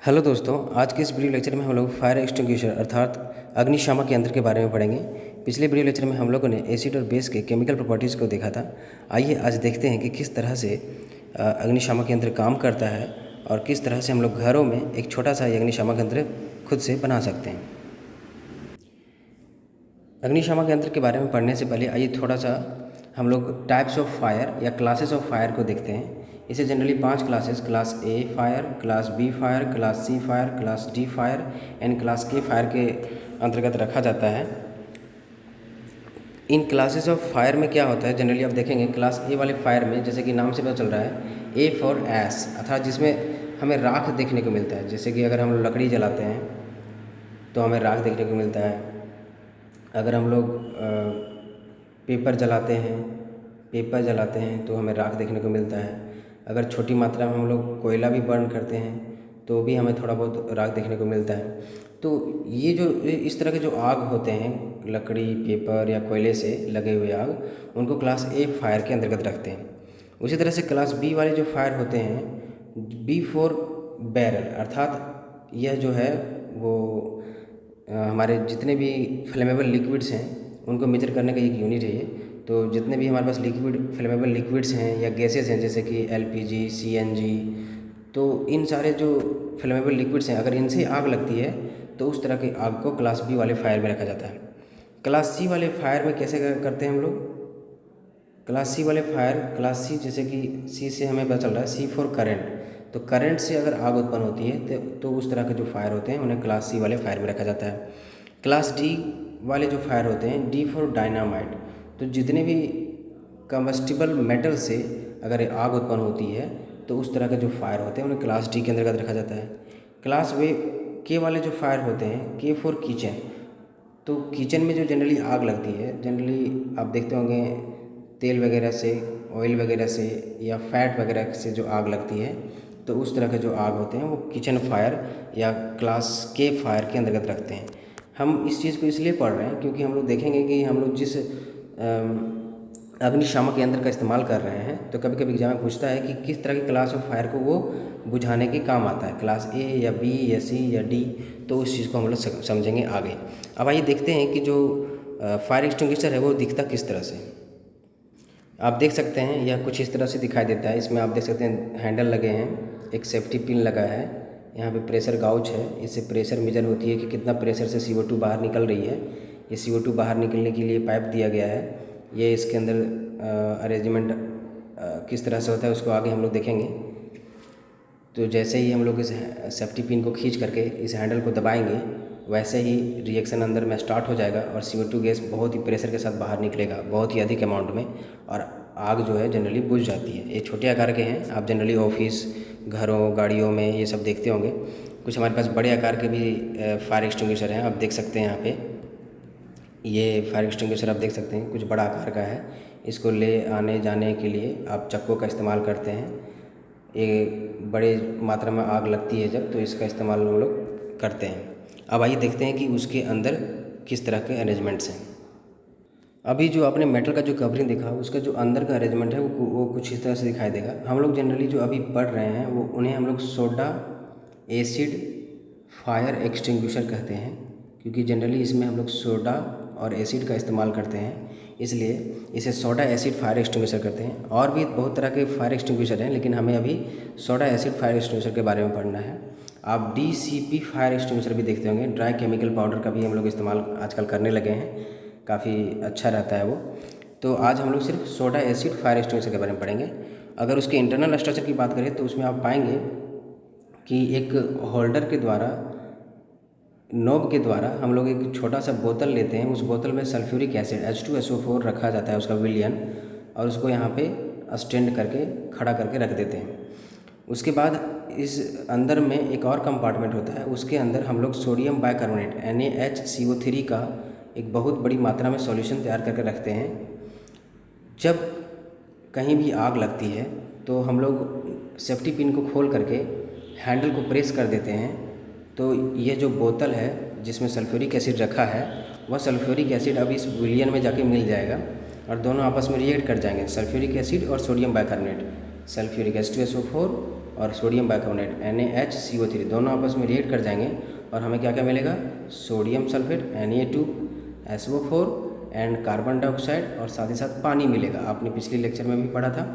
Hello दोस्तों, आज के इस वीडियो लेक्चर में हम लोग फायर एक्सटिंग्विशर अर्थात अग्निशामक यंत्र के बारे में पढ़ेंगे। पिछले वीडियो लेक्चर में हम लोगों ने एसिड और बेस के केमिकल प्रॉपर्टीज़ को देखा था। आइए आज देखते हैं कि किस तरह से अग्निशामक यंत्र काम करता है और किस तरह से हम लोग घरों में एक छोटा सा अग्निशामक यंत्र खुद से बना सकते हैं। अग्निशामक यंत्र के बारे में पढ़ने से पहले आइए थोड़ा सा हम लोग टाइप्स ऑफ फायर या क्लासेस ऑफ फायर को देखते हैं। इसे generally 5 classes, class A fire, class B fire, class C fire, class D fire and class K fire के अंतर्गत रखा जाता है। इन क्लासेस ऑफ फायर में क्या होता है, जनरली आप देखेंगे क्लास ए वाले फायर में जैसे कि नाम से पता चल रहा है ए फॉर एस, अर्थात जिसमें हमें राख देखने को मिलता है। जैसे कि अगर हम लकड़ी जलाते हैं तो हमें राख देखने को मिलता है। अगर हम लोग पेपर जलाते हैं तो हमें राख देखने को मिलता है। अगर छोटी मात्रा में हम लोग कोयला भी बर्न करते हैं तो भी हमें थोड़ा बहुत राख देखने को मिलता है। तो ये जो इस तरह के जो आग होते हैं, लकड़ी, पेपर या कोयले से लगे हुए आग, उनको क्लास ए फायर के अंतर्गत रखते हैं। उसी तरह से क्लास बी वाले जो फायर होते हैं, बी फॉर बैरल, अर्थात यह जो है वो हमारे जितने भी फ्लेमेबल लिक्विड्स हैं उनको मेजर करने का एक यूनिट है ये। तो जितने भी हमारे पास फ्लेमेबल लिक्विड्स हैं या गैसेस हैं जैसे कि एलपीजी, सीएनजी, तो इन सारे जो फ्लेमेबल लिक्विड्स हैं अगर इनसे आग लगती है तो उस तरह की आग को क्लास बी वाले फायर में रखा जाता है। क्लास सी वाले फायर में कैसे करते हैं हम लोग? क्लास सी वाले फायर, क्लास सी जैसे कि सी से हमें पता चल रहा है सी फॉर करंट, तो करंट से अगर आग उत्पन्न होती है तो उस तरह के जो फायर होते हैं उन्हें क्लास सी वाले फायर में रखा जाता है। क्लास डी वाले जो फायर होते हैं, डी फॉर डायनामाइट, तो जितने भी कम्बस्टिबल मेटल से अगर आग उत्पन्न होती है तो उस तरह के जो फायर होते हैं उन्हें क्लास डी के अंतर्गत रखा जाता है। क्लास वे के वाले जो फायर होते हैं, के फॉर किचन, तो किचन में जो जनरली आग लगती है, जनरली आप देखते होंगे तेल वगैरह से, ऑयल वगैरह से या फैट वगैरह से जो आग लगती है, तो उस तरह के जो आग होते हैं वो किचन फायर या क्लास के फायर के अंतर्गत रखते हैं। हम इस चीज़ को इसलिए पढ़ रहे हैं क्योंकि हम लोग देखेंगे कि हम लोग जिस अग्निशामक यंत्र का इस्तेमाल कर रहे हैं तो कभी कभी एग्जाम में पूछता है कि किस तरह की क्लास ऑफ फायर को वो बुझाने के काम आता है, क्लास ए या बी या सी या डी, तो उस चीज़ को हम लोग समझेंगे आगे। अब आइए देखते हैं कि जो फायर एक्सटिंग्विशर है वो दिखता किस तरह से। आप देख सकते हैं यह कुछ इस तरह से दिखाई देता है। इसमें आप देख सकते हैं हैंडल लगे हैं, एक सेफ्टी पिन लगा है, यहाँ पे प्रेशर गाउच है, इससे प्रेशर मेजर होती है कि कितना प्रेशर से CO2 बाहर निकल रही है। ये CO2 बाहर निकलने के लिए पाइप दिया गया है। ये इसके अंदर अरेंजमेंट किस तरह से होता है उसको आगे हम लोग देखेंगे। तो जैसे ही हम लोग इस सेफ्टी पिन को खींच करके इस हैंडल को दबाएंगे वैसे ही रिएक्शन अंदर में स्टार्ट हो जाएगा और CO2 गैस बहुत ही प्रेशर के साथ बाहर निकलेगा, बहुत ही अधिक अमाउंट में, और आग जो है जनरली बुझ जाती है। ये छोटे आकार के हैं, आप जनरली ऑफिस, घरों, गाड़ियों में ये सब देखते होंगे। कुछ हमारे पास बड़े आकार के भी फायर एक्सटिंग्विशर हैं, आप देख सकते हैं यहाँ पे। ये फायर एक्सटिंग्विशर आप देख सकते हैं कुछ बड़ा आकार का है। इसको ले आने जाने के लिए आप चक्कों का इस्तेमाल करते हैं। ये बड़े मात्रा में आग लगती है जब, तो इसका इस्तेमाल हम लोग करते हैं। अब आइए देखते हैं कि उसके अंदर किस तरह के अरेंजमेंट्स हैं। अभी जो आपने मेटल का जो कवरिंग देखा उसका जो अंदर का अरेंजमेंट है वो कुछ इस तरह से दिखाई देगा। हम लोग जनरली जो अभी पढ़ रहे हैं वो उन्हें हम लोग सोडा एसिड फायर एक्सटिंग्विशर कहते हैं, क्योंकि जनरली इसमें हम लोग सोडा और एसिड का इस्तेमाल करते हैं, इसलिए इसे सोडा एसिड फायर एक्सटिंग्विशर करते हैं। और भी बहुत तरह के फायर एक्सटिंग्विशर हैं लेकिन हमें अभी सोडा एसिड फायर एक्सटिंग्विशर के बारे में पढ़ना है। आप DCP फायर एक्सटिंग्विशर भी देखते होंगे, ड्राई केमिकल पाउडर का भी हम लोग इस्तेमाल आजकल करने लगे हैं, काफ़ी अच्छा रहता है वो। तो आज हम लोग सिर्फ सोडा एसिड फायर एक्सटिंग्विशर के बारे में पढ़ेंगे। अगर उसके इंटरनल स्ट्रक्चर की बात करें तो उसमें आप पाएंगे कि एक होल्डर के द्वारा, नोब के द्वारा हम लोग एक छोटा सा बोतल लेते हैं। उस बोतल में सल्फ्यूरिक एसिड H2SO4 रखा जाता है, उसका विलयन, और उसको यहाँ पे स्टैंड करके खड़ा करके रख देते हैं। उसके बाद इस अंदर में एक और कंपार्टमेंट होता है, उसके अंदर हम लोग सोडियम बाइकार्बोनेट NaHCO3 का एक बहुत बड़ी मात्रा में सॉल्यूशन तैयार करके रखते हैं। जब कहीं भी आग लगती है तो हम लोग सेफ्टी पिन को खोल करके हैंडल को प्रेस कर देते हैं, तो ये जो बोतल है जिसमें सल्फ्यूरिक एसिड रखा है वह सल्फ्यूरिक एसिड अब इस विलियन में जाके मिल जाएगा और दोनों आपस में रिएक्ट कर जाएंगे, सल्फ्यूरिक एसिड और सोडियम बाइकार्बोनेट, सल्फ्यूरिक H2SO4 और सोडियम बाइकार्बोनेट NaHCO3 दोनों आपस में रिएक्ट कर जाएंगे और हमें क्या क्या मिलेगा, sodium sulphate Na2SO4 and carbon dioxide और साथ ही साथ पानी मिलेगा। आपने पिछले लेक्चर में भी पढ़ा था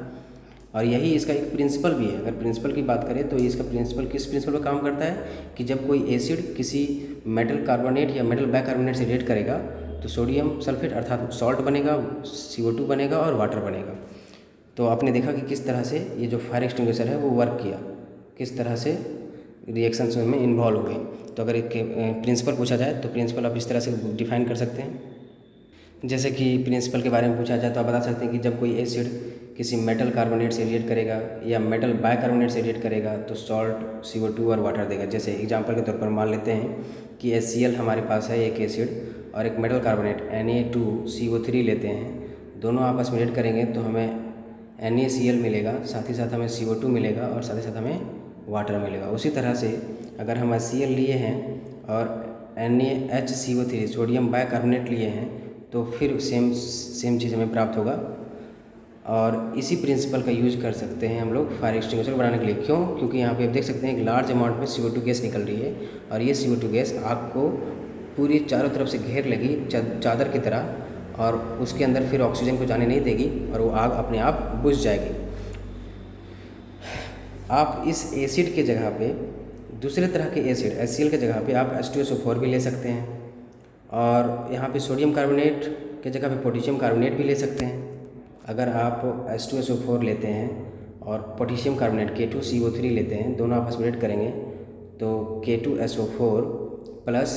और यही इसका एक प्रिंसिपल भी है। अगर प्रिंसिपल की बात करें तो इसका प्रिंसिपल किस प्रिंसिपल पर काम करता है कि जब कोई एसिड किसी मेटल कार्बोनेट या मेटल बाइकार्बोनेट से रिएक्ट करेगा तो सोडियम सल्फेट अर्थात सॉल्ट बनेगा, CO2 बनेगा और वाटर बनेगा। तो आपने देखा कि किस तरह से ये जो फायर एक्सटिंग्विशर है वो वर्क किया, किस तरह से रिएक्शंस में इन्वॉल्व हुए। तो अगर एक प्रिंसिपल पूछा जाए तो प्रिंसिपल आप इस तरह से डिफाइन कर सकते हैं। जैसे कि प्रिंसिपल के बारे में पूछा जाए तो आप बता सकते हैं कि जब कोई एसिड किसी मेटल कार्बोनेट से रिएक्ट करेगा या मेटल बाइकार्बोनेट से रिएक्ट करेगा तो सॉल्ट, CO2 और वाटर देगा। जैसे एग्जांपल के तौर पर मान लेते हैं कि HCl हमारे पास है एक एसिड और एक मेटल कार्बोनेट Na2CO3 लेते हैं, दोनों आपस में रिएक्ट करेंगे तो हमें NaCl मिलेगा, साथ ही साथ हमें CO2 मिलेगा और साथ ही साथ हमें वाटर मिलेगा। उसी तरह से अगर हम HCl लिए हैं और NaHCO3 सोडियम बाइकार्बोनेट लिए हैं तो फिर सेम चीज़ हमें प्राप्त होगा। और इसी प्रिंसिपल का यूज कर सकते हैं हम लोग फायर एक्सटिंग्विशर बनाने के लिए। क्यों? क्योंकि यहाँ पे आप देख सकते हैं एक लार्ज अमाउंट में CO2 गैस निकल रही है और ये CO2 गैस आग को पूरी चारों तरफ से घेर लेगी चादर की तरह, और उसके अंदर फिर ऑक्सीजन को जाने नहीं देगी और वो आग अपने आप बुझ जाएगी। आप इस एसिड के जगह पे दूसरे तरह के एसिड HCl के जगह पे आप H2SO4 भी ले सकते हैं और यहाँ पे सोडियम कार्बोनेट के जगह पे पोटेशियम कार्बोनेट भी ले सकते हैं। अगर आप H2SO4 लेते हैं और पोटेशियम कार्बोनेट K2CO3 लेते हैं, दोनों आपस में रिएक्ट करेंगे तो K2SO4 plus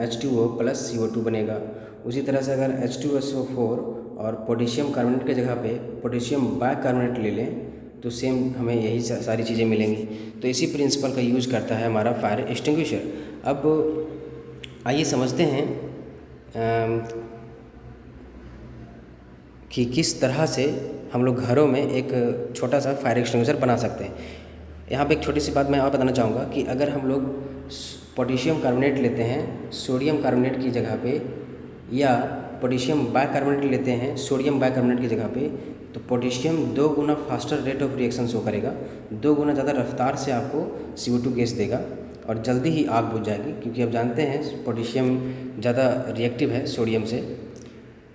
H2O plus CO2 बनेगा। उसी तरह से अगर H2SO4 और पोटेशियम कार्बोनेट के जगह पे पोटेशियम बाइकार्बोनेट ले लें तो सेम हमें यही सारी चीज़ें मिलेंगी। तो इसी प्रिंसिपल का यूज करता है हमारा फायर एक्सटिंग्विशर। अब आइए समझते हैं कि किस तरह से हम लोग घरों में एक छोटा सा फायर एक्सटिंग्विशर बना सकते हैं। यहाँ पे एक छोटी सी बात मैं और बताना चाहूँगा कि अगर हम लोग पोटेशियम कार्बोनेट लेते हैं सोडियम कार्बोनेट की जगह पे या पोटेशियम बाइकार्बोनेट लेते हैं सोडियम बाइकार्बोनेट की जगह पे, तो potassium 2 Guna faster rate of reaction show करेगा, 2 गुना ज़्यादा रफ्तार से आपको CO2 गैस देगा और जल्दी ही आग बुझ जाएगी, क्योंकि आप जानते हैं पोटेशियम ज़्यादा रिएक्टिव है सोडियम से।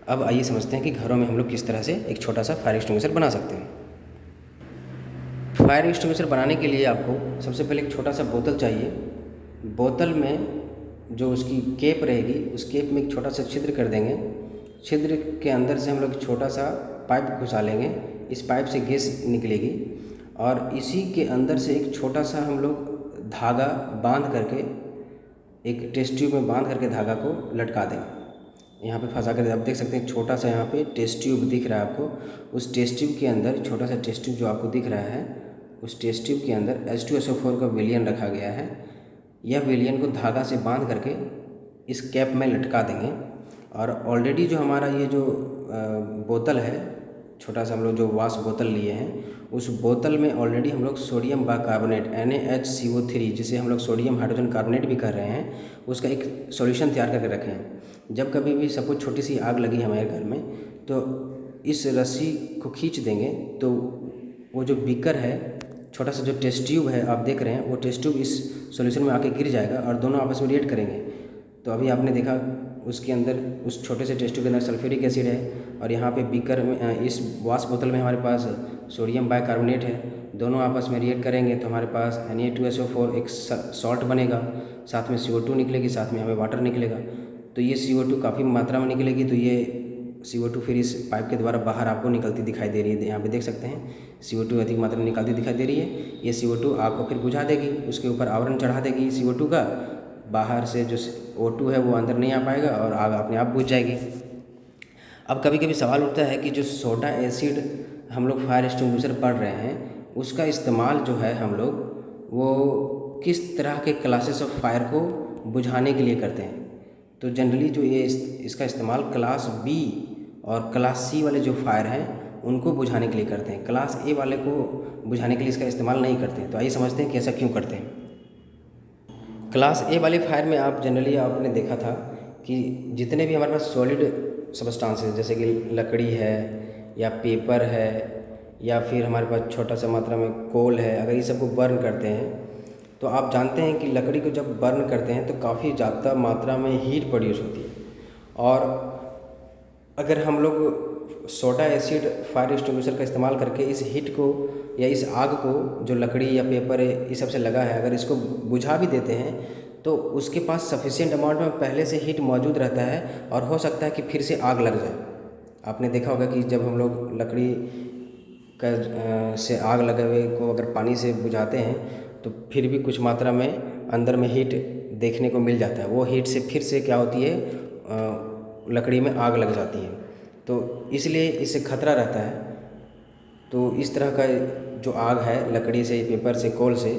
अब आइए समझते हैं कि घरों में हम लोग किस तरह से एक छोटा सा फायर एक्सटिंग्विशर बना सकते हैं। फायर एक्सटिंग्विशर बनाने के लिए आपको सबसे पहले एक छोटा सा बोतल चाहिए। बोतल में जो उसकी केप रहेगी उस केप में एक छोटा सा छिद्र कर देंगे। छिद्र के अंदर से हम लोग छोटा सा पाइप घुसा लेंगे, इस पाइप से गैस निकलेगी और इसी के अंदर से एक छोटा सा हम लोग धागा बांध करके एक टेस्ट ट्यूब में बांध करके धागा को लटका देंगे। यहाँ पे फंसा कर आप देख सकते हैं छोटा सा यहाँ पे टेस्ट ट्यूब दिख रहा है आपको। उस टेस्ट ट्यूब के अंदर छोटा सा टेस्ट ट्यूब जो आपको दिख रहा है उस टेस्ट ट्यूब के अंदर H2SO4 का विलयन रखा गया है। यह विलयन को धागा से बांध करके इस कैप में लटका देंगे और ऑलरेडी जो हमारा ये जो बोतल है छोटा सा हम लोग जो वाश बोतल लिए हैं उस बोतल में ऑलरेडी हम लोग सोडियम बाइकार्बोनेट NaHCO3 जिसे हम लोग सोडियम हाइड्रोजन कार्बोनेट भी कर रहे हैं उसका एक सॉल्यूशन तैयार करके रखे हैं। जब कभी भी सपोज छोटी सी आग लगी हमारे घर में तो इस रस्सी को खींच देंगे तो वो जो बीकर है छोटा सा जो टेस्ट ट्यूब है आप देख रहे हैं वो टेस्ट ट्यूब इस सॉल्यूशन में आके गिर जाएगा और दोनों आपस में रिएक्ट करेंगे। तो अभी आपने देखा उसके अंदर उस छोटे से टेस्ट ट्यूब के अंदर सल्फ्यूरिक एसिड है और यहाँ पे बीकर में इस वाश बोतल में हमारे पास सोडियम बाइकार्बोनेट है। दोनों आपस में रिएक्ट करेंगे तो हमारे पास Na2SO4 एक सॉल्ट बनेगा, साथ में CO2 निकलेगी, साथ में हमें वाटर निकलेगा। तो ये CO2 काफ़ी मात्रा में निकलेगी तो ये CO2 फिर इस पाइप के द्वारा बाहर आपको निकलती दिखाई दे रही है। यहाँ पे देख सकते हैं CO2 अधिक मात्रा में निकलती दिखाई दे रही है। ये CO2 आग को फिर बुझा देगी, उसके ऊपर आवरण चढ़ा देगी CO2 का, बाहर से जो O2 है वो अंदर नहीं आ पाएगा और आग अपने आप बुझ जाएगी। अब कभी कभी सवाल उठता है कि जो सोडा एसिड हम लोग फायर एक्सटिंग्विशर पढ़ रहे हैं उसका इस्तेमाल जो है हम लोग वो किस तरह के क्लासेस ऑफ फायर को बुझाने के लिए करते हैं। तो जनरली जो ये इसका इस्तेमाल क्लास B और क्लास C वाले जो फायर हैं उनको बुझाने के लिए करते हैं, क्लास A वाले को बुझाने के लिए इसका इस्तेमाल नहीं करते हैं। तो आइए समझते हैं कि ऐसा क्यों करते हैं। क्लास A वाले फायर में आप जनरली आपने देखा था कि जितने भी हमारे पास सॉलिड सबस्टांसेस जैसे कि लकड़ी है या पेपर है या फिर हमारे पास छोटा सा मात्रा में कोल है, अगर ये सबको बर्न करते हैं तो आप जानते हैं कि लकड़ी को जब बर्न करते हैं तो काफ़ी ज़्यादा मात्रा में हीट प्रोड्यूस होती है। और अगर हम लोग सोडा एसिड फायर एक्सटिंग्विशर का इस्तेमाल करके इस हीट को या इस आग को जो लकड़ी या पेपर इस सब से लगा है, अगर इसको बुझा भी देते हैं तो उसके पास सफिशिएंट अमाउंट में पहले से हीट मौजूद रहता है और हो सकता है कि फिर से आग लग जाए। आपने देखा होगा कि जब हम लोग लकड़ी का से आग लगे हुए को अगर पानी से बुझाते हैं तो फिर भी कुछ मात्रा में अंदर में हीट देखने को मिल जाता है। वो हीट से फिर से क्या होती है, लकड़ी में आग लग जाती है। तो इसलिए इससे खतरा रहता है। तो इस तरह का जो आग है लकड़ी से, पेपर से, कोल से,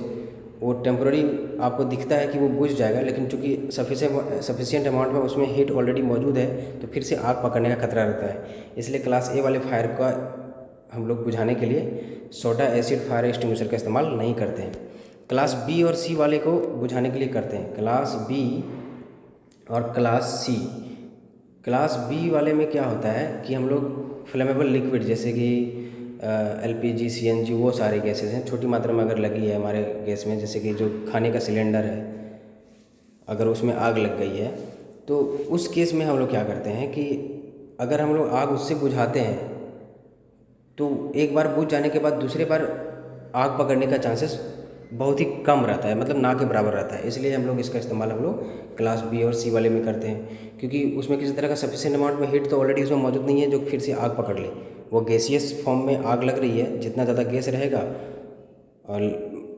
वो टेम्प्रोरी आपको दिखता है कि वो बुझ जाएगा, लेकिन चूँकि सफिशिएंट अमाउंट में उसमें हीट ऑलरेडी मौजूद है तो फिर से आग पकड़ने का खतरा रहता है। इसलिए क्लास ए वाले फायर का हम लोग बुझाने के लिए सोडा एसिड फायर एक्सटिंग्विशर का इस्तेमाल नहीं करते हैं। क्लास बी और सी वाले को बुझाने के लिए करते हैं, क्लास बी और क्लास सी। क्लास बी वाले में क्या होता है कि हम लोग फ्लेमेबल लिक्विड जैसे कि LPG, CNG, वो सारे गैसेस हैं, छोटी मात्रा में अगर लगी है हमारे गैस में, जैसे कि जो खाने का सिलेंडर है, अगर उसमें आग लग गई है तो उस केस में हम लोग क्या करते हैं कि अगर हम लोग आग उससे बुझाते हैं तो एक बार बुझ जाने के बाद दूसरे बार आग पकड़ने का चांसेस बहुत ही कम रहता है, मतलब ना के बराबर रहता है। इसलिए हम लोग इसका इस्तेमाल हम लोग क्लास बी और सी वाले में करते हैं, क्योंकि उसमें किसी तरह का सफिशिएंट अमाउंट में हीट तो ऑलरेडी उसमें मौजूद नहीं है जो फिर से आग पकड़ ले। वो गैसियस फॉर्म में आग लग रही है, जितना ज़्यादा गैस रहेगा और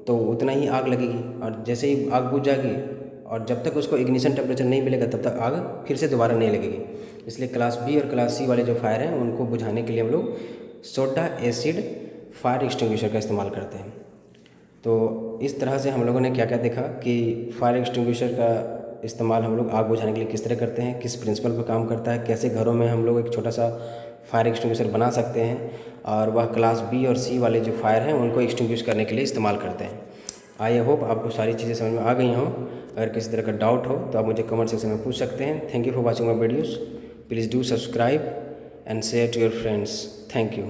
तो उतना ही आग लगेगी, और जैसे ही आग बुझ जाएगी और जब तक उसको इग्निशन टेम्परेचर नहीं मिलेगा तब तक आग फिर से दोबारा नहीं लगेगी। इसलिए क्लास बी और क्लास सी वाले जो फायर हैं उनको बुझाने के लिए हम लोग सोडा एसिड फायर एक्सटिंग्विशर का इस्तेमाल करते हैं। तो इस तरह से हम लोगों ने क्या क्या देखा कि फायर एक्सटिंग्विशर का इस्तेमाल हम लोग आग बुझाने के लिए किस तरह करते हैं, किस प्रिंसिपल पर काम करता है, कैसे घरों में हम लोग एक छोटा सा फायर एक्सटिंग्विशर बना सकते हैं, और वह क्लास बी और सी वाले जो फायर हैं उनको एक्सटिंग्विश करने के लिए इस्तेमाल करते हैं। आई होप आपको सारी चीज़ें समझ में आ गई हों। अगर किसी तरह का डाउट हो तो आप मुझे कमेंट सेक्शन में पूछ सकते हैं। Thank you for watching my videos. Please do subscribe and share to your friends. Thank you.